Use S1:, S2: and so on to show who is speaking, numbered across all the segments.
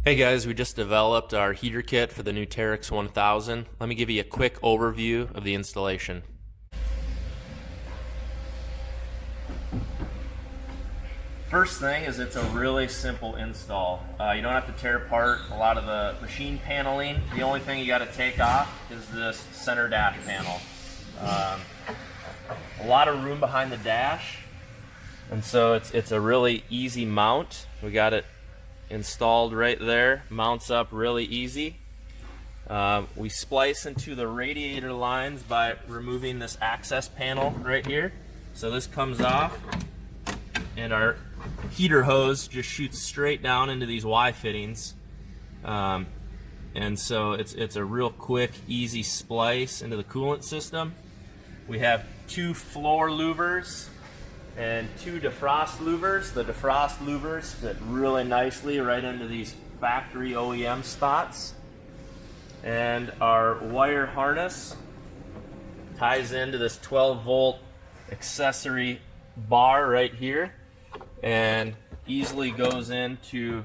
S1: Hey guys, we just developed our heater kit for the new Teryx 1000. Let me give you a quick overview of the installation. First thing is it's a really simple install. You don't have to tear apart a lot of the machine paneling. The only thing you got to take off is this center dash panel. A lot of room behind the dash, and so it's a really easy mount. We got it installed right there, mounts up really easy. We splice into the radiator lines by removing this access panel right here. So this comes off and our heater hose just shoots straight down into these Y fittings. And so it's a real quick, easy splice into the coolant system. We have two floor louvers and two defrost louvers. The defrost louvers fit really nicely right into these factory OEM spots. And our wire harness ties into this 12-volt accessory bar right here and easily goes into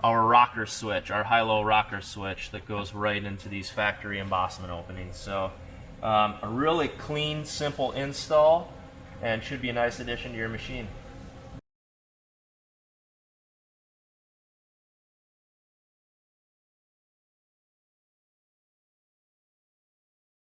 S1: our rocker switch, our high-low rocker switch that goes right into these factory embossment openings. So a really clean, simple install, and should be a nice addition to your machine.